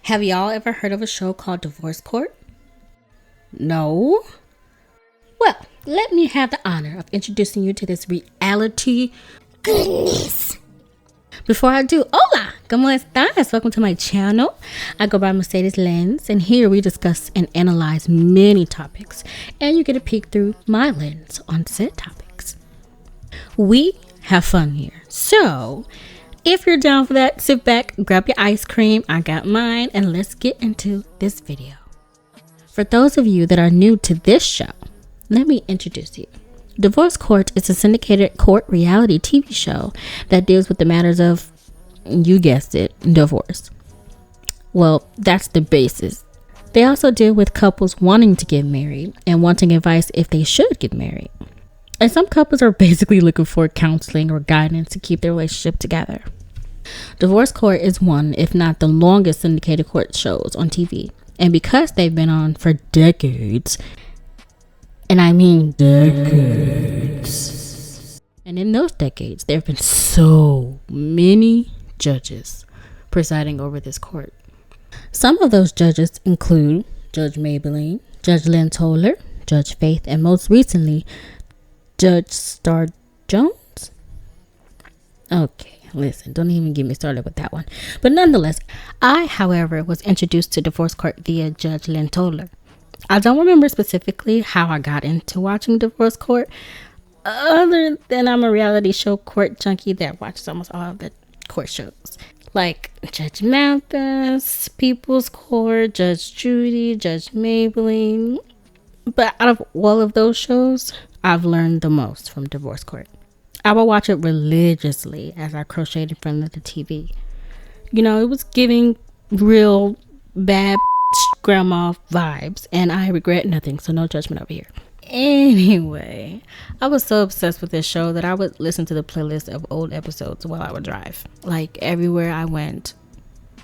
Have y'all ever heard of a show called Divorce Court? No? Well, let me have the honor of introducing you to this reality goodness. Before I do, hola, ¿cómo estás? Welcome to my channel. I go by Mercedes Lens, and here we discuss and analyze many topics, and you get a peek through my lens on said topics. We have fun here, so if you're down for that, sit back, grab your ice cream, I got mine, and let's get into this video. For those of you that are new to this show, let me introduce you. Divorce Court is a syndicated court reality TV show that deals with the matters of, you guessed it, divorce. Well, that's the basis. They also deal with couples wanting to get married and wanting advice if they should get married. And some couples are basically looking for counseling or guidance to keep their relationship together. Divorce Court is one, if not the longest syndicated court shows on TV. And because they've been on for decades, and I mean decades, and in those decades, there have been so many judges presiding over this court. Some of those judges include Judge Maybelline, Judge Lynn Toler, Judge Faith, and most recently, Judge Star Jones. Okay. Listen, don't even get me started with that one. But nonetheless, I, however, was introduced to Divorce Court via Judge Lynn Toler. I don't remember specifically how I got into watching Divorce Court, other than I'm a reality show court junkie that watches almost all of the court shows. Like Judge Mathis, People's Court, Judge Judy, Judge Maybelline. But out of all of those shows, I've learned the most from Divorce Court. I would watch it religiously as I crocheted in front of the TV. You know, it was giving real bad grandma vibes, and I regret nothing, so no judgment over here. Anyway, I was so obsessed with this show that I would listen to the playlist of old episodes while I would drive. Like, everywhere I went,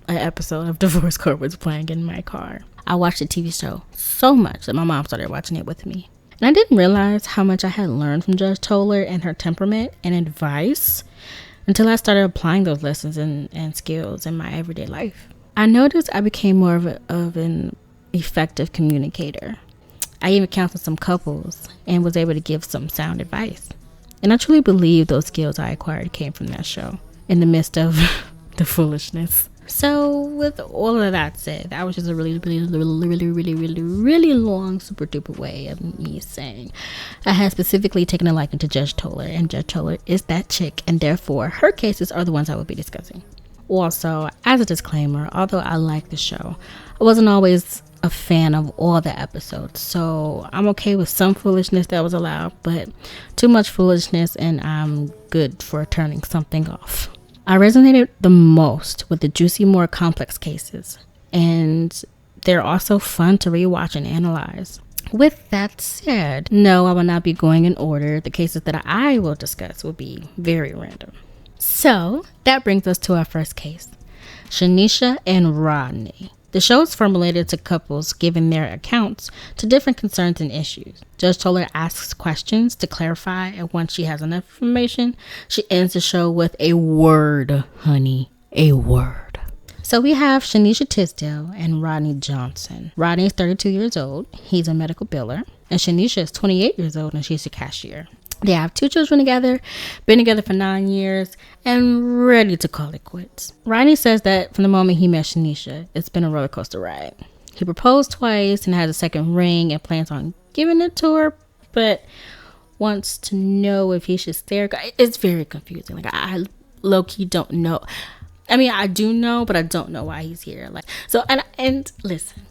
an episode of Divorce Court was playing in my car. I watched the TV show so much that my mom started watching it with me. And I didn't realize how much I had learned from Judge Toler and her temperament and advice until I started applying those lessons and skills in my everyday life. I noticed I became more of an effective communicator. I even counseled some couples and was able to give some sound advice. And I truly believe those skills I acquired came from that show in the midst of the foolishness. So with all of that said, that was just a really long, super duper way of me saying I had specifically taken a liking to Judge Toler, and Judge Toler is that chick, and therefore her cases are the ones I will be discussing. Also, as a disclaimer, although I like the show, I wasn't always a fan of all the episodes, so I'm okay with some foolishness that was allowed, but too much foolishness and I'm good for turning something off. I resonated the most with the juicy, more complex cases, and they're also fun to rewatch and analyze. With that said, no, I will not be going in order. The cases that I will discuss will be very random. So that brings us to our first case, Shanesha and Rodney. The show is formulated to couples giving their accounts to different concerns and issues. Judge Toler asks questions to clarify, and once she has enough information, she ends the show with a word, honey, a word. So we have Shanesha Tisdale and Rodney Johnson. Rodney is 32 years old. He's a medical biller. And Shanesha is 28 years old, and she's a cashier. They have 2 children together, been together for 9 years, and ready to call it quits. Rodney says that from the moment he met Shanesha, it's been a roller coaster ride. He proposed twice and has a second ring and plans on giving it to her, but wants to know if he should stay or go. It's very confusing. Like, I low-key don't know. I mean, I do know, but I don't know why he's here. And listen,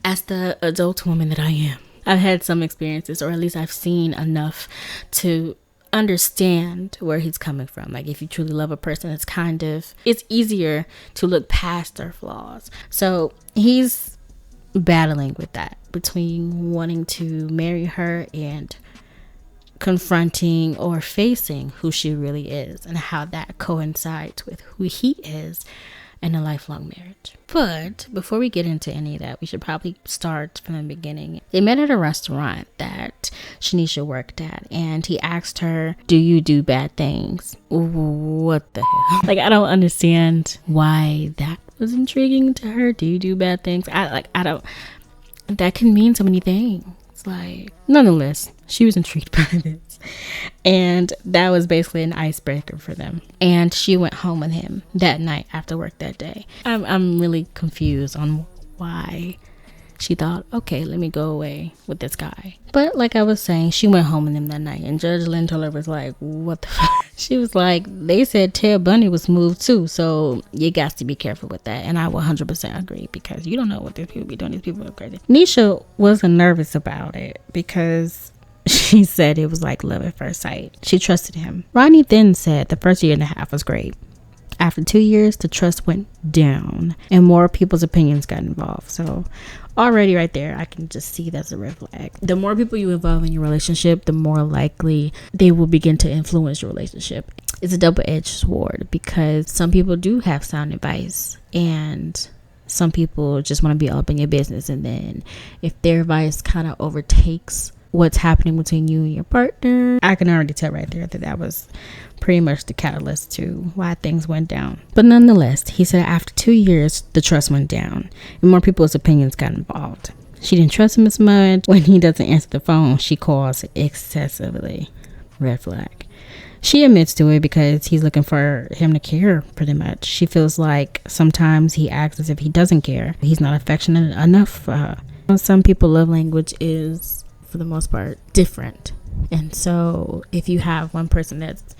as the adult woman that I am, I've had some experiences, or at least I've seen enough to understand where he's coming from. Like, if you truly love a person, it's easier to look past their flaws. So he's battling with that between wanting to marry her and confronting or facing who she really is and how that coincides with who he is in a lifelong marriage. But before we get into any of that, we should probably start from the beginning. They met at a restaurant that Shanesha worked at, and he asked her, "Do you do bad things?" What the hell? Like, I don't understand why that was intriguing to her? Do you do bad things? I don't. That can mean so many things. Like, nonetheless, she was intrigued by this, and that was basically an icebreaker for them. And she went home with him that night after work that day. I'm really confused on why she thought, okay, let me go away with this guy. But like I was saying, she went home with him that night, and Judge Lynn Toler was like, what the fuck? She was like, they said Ted Bundy was moved too, so you got to be careful with that. And I will 100% agree, because you don't know what these people be doing. These people are crazy. Nisha wasn't nervous about it because she said it was like love at first sight. She trusted him. Rodney then said the first year and a half was great. After 2 years, the trust went down and more people's opinions got involved. So already right there, I can just see that's a red flag. The more people you involve in your relationship, the more likely they will begin to influence your relationship. It's a double-edged sword, because some people do have sound advice and some people just want to be all up in your business. And then if their advice kind of overtakes what's happening between you and your partner, I can already tell right there that was pretty much the catalyst to why things went down. But nonetheless, he said after 2 years, the trust went down and more people's opinions got involved. She didn't trust him as much. When he doesn't answer the phone, she calls excessively. Red flag. She admits to it because he's looking for him to care, pretty much. She feels like sometimes he acts as if he doesn't care. He's not affectionate enough for her. Some people's love language is, for the most part, different. And so if you have one person that's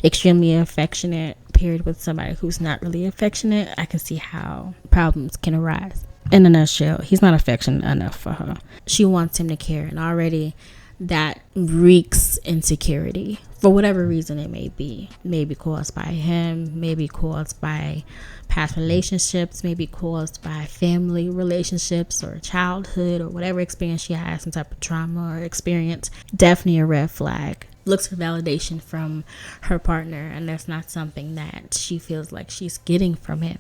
extremely affectionate paired with somebody who's not really affectionate, I can see how problems can arise. In a nutshell, he's not affectionate enough for her. She wants him to care, and already that reeks insecurity for whatever reason it may be. Maybe caused by him, maybe caused by past relationships, maybe caused by family relationships or childhood or whatever experience she has, some type of trauma or experience. Definitely a red flag. Looks for validation from her partner, and that's not something that she feels like she's getting from him.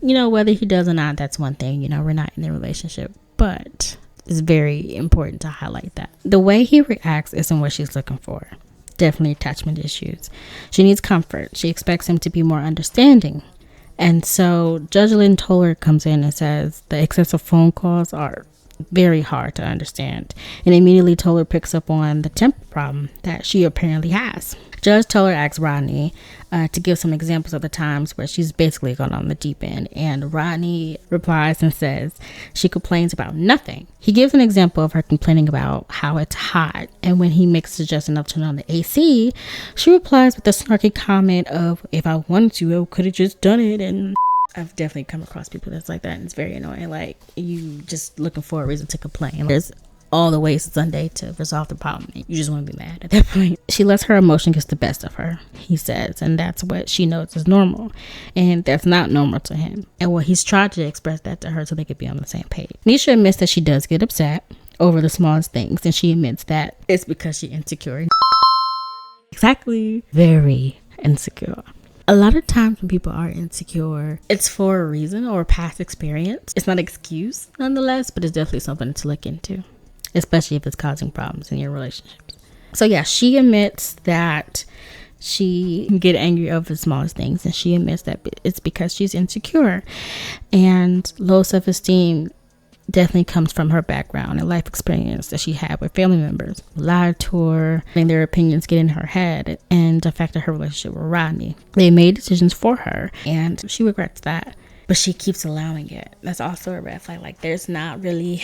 You know, whether he does or not, that's one thing. You know, we're not in a relationship, but it's very important to highlight that. The way he reacts isn't what she's looking for. Definitely attachment issues. She needs comfort. She expects him to be more understanding. And so Judge Lynn Toler comes in and says the excessive phone calls are very hard to understand. And immediately Toler picks up on the temper problem that she apparently has. Judge Toler asks Rodney to give some examples of the times where she's basically gone on the deep end, and Rodney replies and says she complains about nothing. He gives an example of her complaining about how it's hot, and when he makes a suggestion of turning on the AC, she replies with a snarky comment of, if I wanted to, I could have just done it. And I've definitely come across people that's like that, and it's very annoying. Like, you just looking for a reason to complain. There's all the ways Sunday to resolve the problem. You just want to be mad at that point. She lets her emotion get the best of her, he says, and that's what she knows is normal, and that's not normal to him. And well, he's tried to express that to her so they could be on the same page. Nisha admits that she does get upset over the smallest things, and she admits that it's because she's insecure. Exactly. Very insecure. A lot of times when people are insecure, it's for a reason or past experience. It's not an excuse nonetheless, but it's definitely something to look into, especially if it's causing problems in your relationships. So yeah, she admits that she can get angry over the smallest things, and she admits that it's because she's insecure. And low self-esteem definitely comes from her background and life experience that she had with family members. Lied to her, and their opinions get in her head and affected her relationship with Rodney. They made decisions for her, and she regrets that, but she keeps allowing it. That's also a red flag. Like, there's not really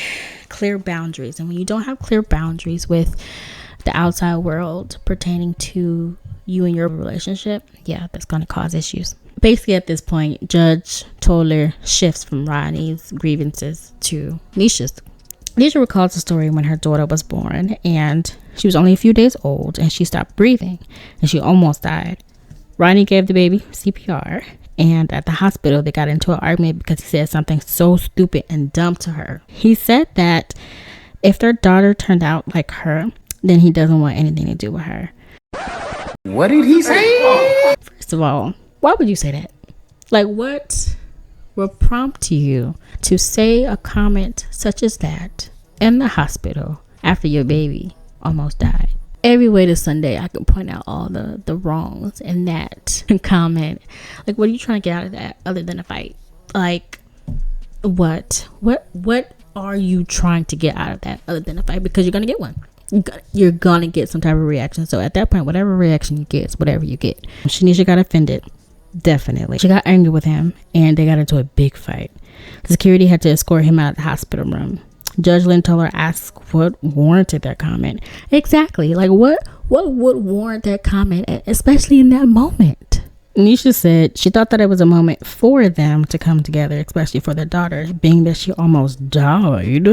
clear boundaries, and when you don't have clear boundaries with the outside world pertaining to you and your relationship, yeah, that's going to cause issues. Basically, at this point, Judge Toler shifts from Rodney's grievances to Nisha's. Nisha recalls the story when her daughter was born, and she was only a few days old, and she stopped breathing, and she almost died. Rodney gave the baby CPR, and at the hospital, they got into an argument because he said something so stupid and dumb to her. He said that if their daughter turned out like her, then he doesn't want anything to do with her. What did he say? First of all, why would you say that? Like, what will prompt you to say a comment such as that in the hospital after your baby almost died? Every way to Sunday, I can point out all the wrongs in that comment. Like, what are you trying to get out of that other than a fight? Like, what are you trying to get out of that other than a fight? Because you're gonna get one. You're gonna get some type of reaction. So at that point, whatever reaction you get is whatever you get. Shanesha got offended. Definitely. She got angry with him and they got into a big fight. Security had to escort him out of the hospital room. Judge Lynn Toler asked what warranted that comment. Exactly. Like, what would warrant that comment, especially in that moment? Nisha said she thought that it was a moment for them to come together, especially for their daughter, being that she almost died.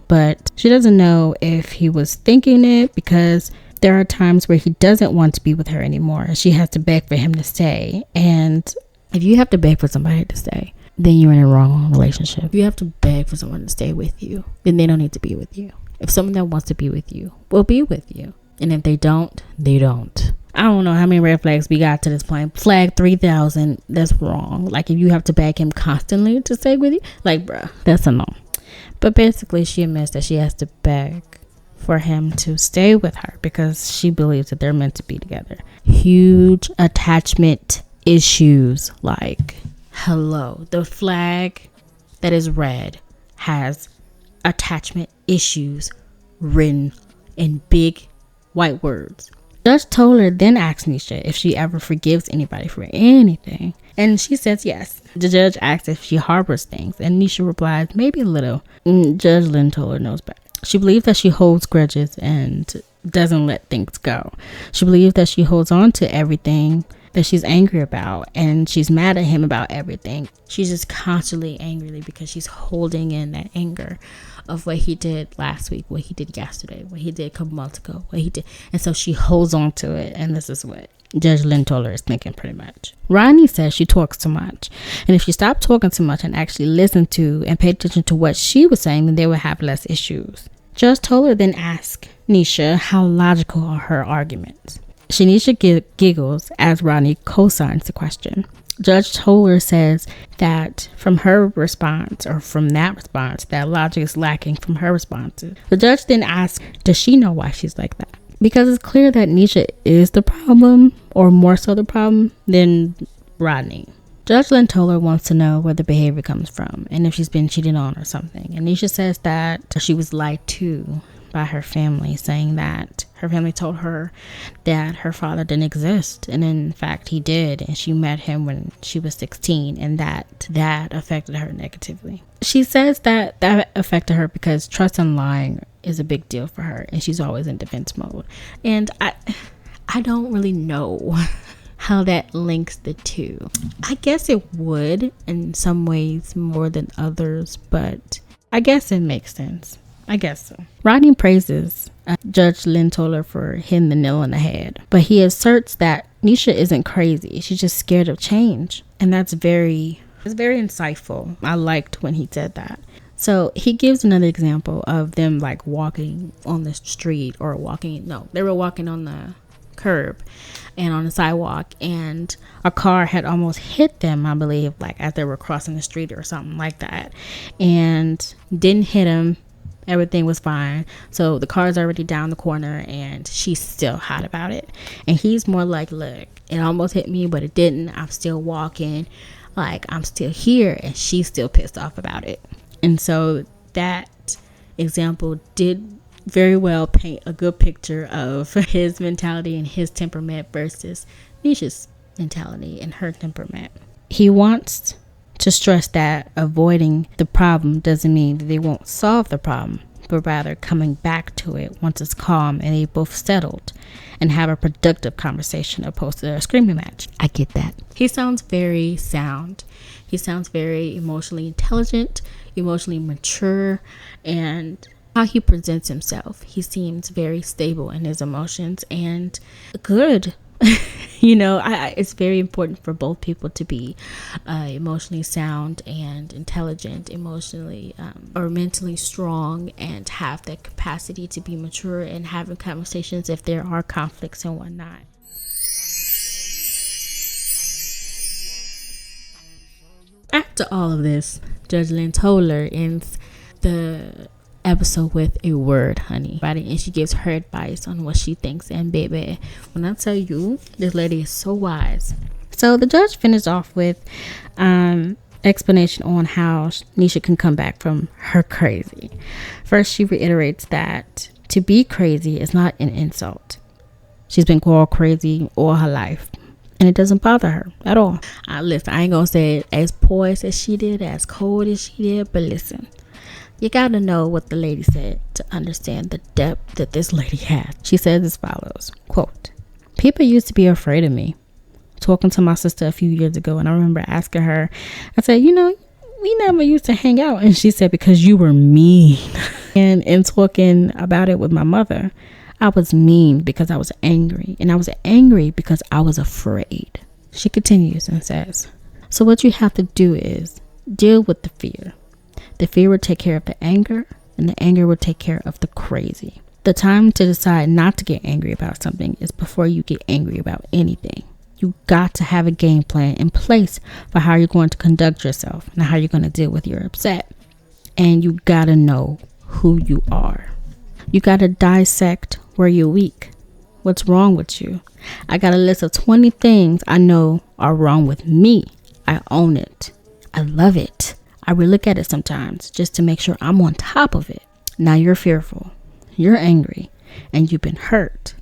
But she doesn't know if he was thinking it, because there are times where he doesn't want to be with her anymore and she has to beg for him to stay. And if you have to beg for somebody to stay, then you're in a wrong relationship. If you have to beg for someone to stay with you, then they don't need to be with you. If someone that wants to be with you will be with you, and if they don't, they don't. I don't know how many red flags we got to this point. Flag 3000, that's wrong. Like, if you have to beg him constantly to stay with you, like, bruh, that's a no. But basically, she admits that she has to beg for him to stay with her because she believes that they're meant to be together. Huge attachment issues. Like, hello, the flag that is red has attachment issues written in big white words. Judge Toler then asks Nisha if she ever forgives anybody for anything, and she says yes. The judge asks if she harbors things, and Nisha replies, maybe a little. Judge Lynn Toler knows better. She believes that she holds grudges and doesn't let things go. She believes that she holds on to everything that she's angry about, and she's mad at him about everything. She's just constantly angry because she's holding in that anger of what he did last week, what he did yesterday, what he did a couple months ago, what he did. And so she holds on to it, and this is what Judge Lynn Toler is thinking pretty much. Rodney says she talks too much, and if she stopped talking too much and actually listened to and paid attention to what she was saying, then they would have less issues. Judge Toler then asked Nisha how logical are her arguments. Shanesha giggles as Rodney co-signs the question. Judge Toler says that from that response, that logic is lacking from her responses. The judge then asks, does she know why she's like that? Because it's clear that Nisha is the problem, or more so the problem, than Rodney. Judge Lynn Toler wants to know where the behavior comes from and if she's been cheated on or something. And Nisha says that she was lied to by her family, saying that her family told her that her father didn't exist, and in fact he did, and she met him when she was 16, and that affected her negatively. She says that affected her because trust and lying is a big deal for her, and she's always in defense mode. And I don't really know how that links the two. I guess it would in some ways more than others, but I guess it makes sense. I guess so. Rodney praises Judge Lynn Toler for hitting the nail on the head, but he asserts that Nisha isn't crazy. She's just scared of change. And it's very insightful. I liked when he said that. So he gives another example of them like walking on the street, or they were walking on the curb and on the sidewalk, and a car had almost hit them, I believe, like as they were crossing the street or something like that, and didn't hit him. Everything was fine. So the car's already down the corner and she's still hot about it. And he's more like, look, it almost hit me, but it didn't. I'm still walking. Like, I'm still here. And she's still pissed off about it. And so that example did very well paint a good picture of his mentality and his temperament versus Nisha's mentality and her temperament. He wants to stress that avoiding the problem doesn't mean that they won't solve the problem, but rather coming back to it once it's calm and they both settled and have a productive conversation opposed to a screaming match. I get that. He sounds very sound. He sounds very emotionally intelligent, emotionally mature, and how he presents himself. He seems very stable in his emotions and good. It's very important for both people to be emotionally sound and intelligent, emotionally or mentally strong, and have the capacity to be mature and having conversations if there are conflicts and whatnot. After all of this, Judge Lynn Toler ends the episode with a word, honey, and she gives her advice on what she thinks. And baby, when I tell you, this lady is so wise. So the judge finished off with explanation on how Nisha can come back from her crazy. First, she reiterates that to be crazy is not an insult. She's been called crazy all her life, and it doesn't bother her at all. Listen, I ain't gonna say it as poised as she did, as cold as she did, but listen, you gotta know what the lady said to understand the depth that this lady has. She says as follows, quote, "People used to be afraid of me." Talking to my sister a few years ago, and I remember asking her, I said, we never used to hang out. And she said, because you were mean. And in talking about it with my mother, I was mean because I was angry. And I was angry because I was afraid. She continues and says, so what you have to do is deal with the fear. The fear will take care of the anger, and the anger will take care of the crazy. The time to decide not to get angry about something is before you get angry about anything. You got to have a game plan in place for how you're going to conduct yourself and how you're going to deal with your upset. And you got to know who you are. You got to dissect where you're weak. What's wrong with you? I got a list of 20 things I know are wrong with me. I own it. I love it. I relook at it sometimes just to make sure I'm on top of it. Now you're fearful. You're angry. And you've been hurt.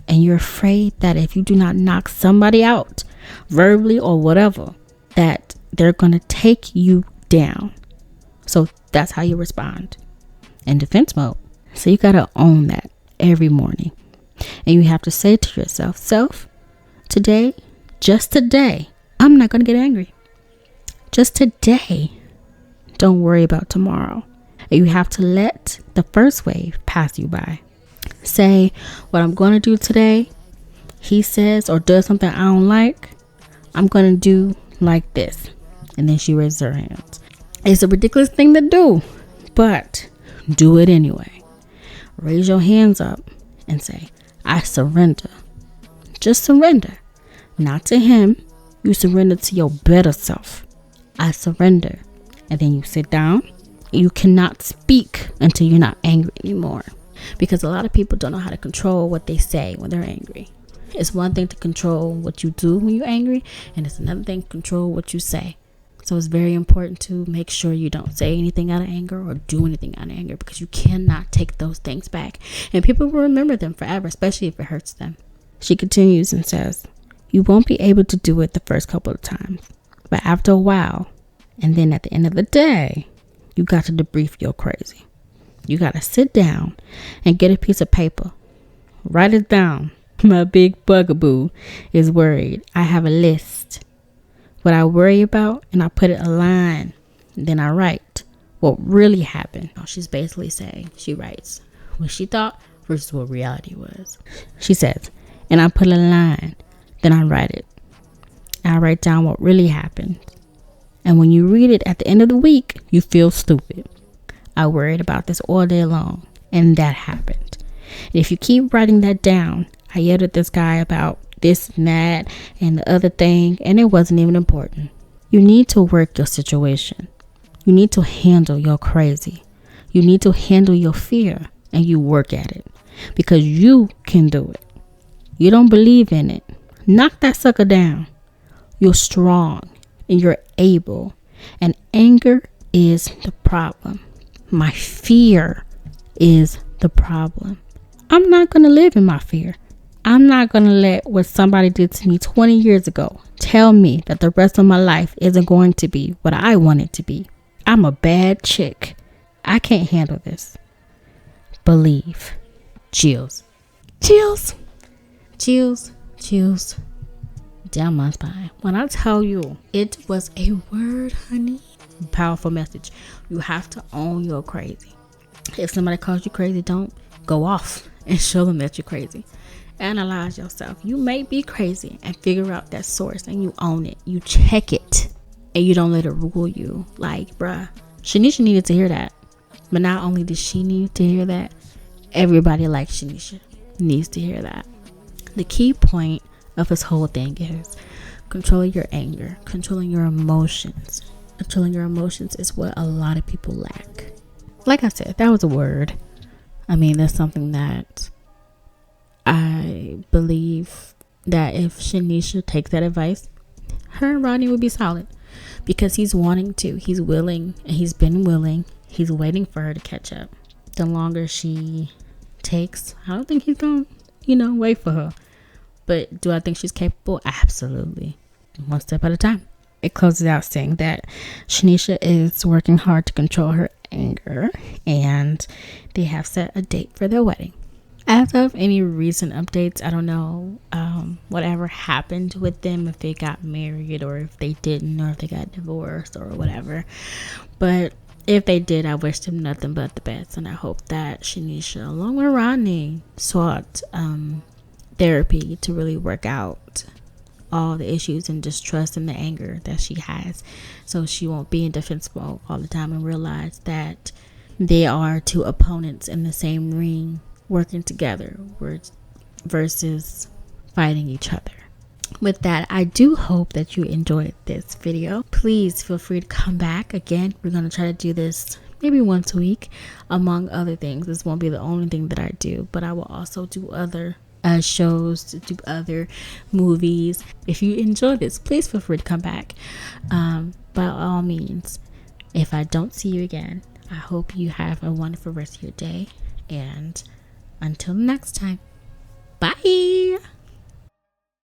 And you're afraid that if you do not knock somebody out, verbally or whatever, that they're going to take you down. So that's how you respond in defense mode. So you got to own that every morning. And you have to say to yourself, today, just today, I'm not going to get angry. Just today. Don't worry about tomorrow. And you have to let the first wave pass you by. Say, what I'm going to do today, he says or does something I don't like, I'm going to do like this. And then she raises her hands. It's a ridiculous thing to do, but do it anyway. Raise your hands up and say, I surrender. Just surrender. Not to him. You surrender to your better self. I surrender. And then you sit down. You cannot speak until you're not angry anymore. Because a lot of people don't know how to control what they say when they're angry. It's one thing to control what you do when you're angry, and it's another thing to control what you say. So it's very important to make sure you don't say anything out of anger or do anything out of anger, because you cannot take those things back. And people will remember them forever, especially if it hurts them. She continues and says, you won't be able to do it the first couple of times, but after a while, and then at the end of the day, you got to debrief your crazy. You got to sit down and get a piece of paper. Write it down. My big bugaboo is worried. I have a list. What I worry about, and I put it a line. Then I write what really happened. She's basically saying, she writes what she thought versus what reality was. She says, and I put a line. Then I write it. I write down what really happened. And when you read it at the end of the week, you feel stupid. I worried about this all day long, and that happened. And if you keep writing that down, I yelled at this guy about this and that and the other thing, and it wasn't even important. You need to work your situation. You need to handle your crazy. You need to handle your fear, and you work at it because you can do it. You don't believe in it. Knock that sucker down. You're strong and you're able, and anger is the problem. My fear is the problem. I'm not going to live in my fear. I'm not going to let what somebody did to me 20 years ago tell me that the rest of my life isn't going to be what I want it to be. I'm a bad chick. I can't handle this. Believe. Chills. Chills. Chills. Chills. Down my spine. When I tell you, it was a word, honey. Powerful message. You have to own your crazy. If somebody calls you crazy, don't go off and show them that you're crazy. Analyze yourself. You may be crazy, and figure out that source, and you own it. You check it, and you don't let it rule you. Like, bruh, Shanesha needed to hear that. But not only did she need to hear that, everybody like Shanesha needs to hear that. The key point of this whole thing is controlling your anger, controlling your emotions. Controlling your emotions is what a lot of people lack. Like I said, that was a word. I mean, that's something that I believe that if Shanesha takes that advice, her and Rodney would be solid. because he's wanting to. He's willing, and he's been willing. He's waiting for her to catch up. The longer she takes, I don't think he's going to, wait for her. But do I think she's capable? Absolutely. One step at a time. It closes out saying that Shanesha is working hard to control her anger, and they have set a date for their wedding. As of any recent updates, I don't know whatever happened with them, if they got married or if they didn't, or if they got divorced or whatever. But if they did, I wish them nothing but the best, and I hope that Shanesha, along with Rodney, sought therapy to really work out all the issues and distrust and the anger that she has, so she won't be in defense mode all the time, and realize that they are two opponents in the same ring working together versus fighting each other. With that, I do hope that you enjoyed this video. Please feel free to come back again. We're going to try to do this maybe once a week, among other things. This won't be the only thing that I do, but I will also do other shows, to do other movies. If you enjoy this, please feel free to come back. By all means, if I don't see you again, I hope you have a wonderful rest of your day, and until next time, bye.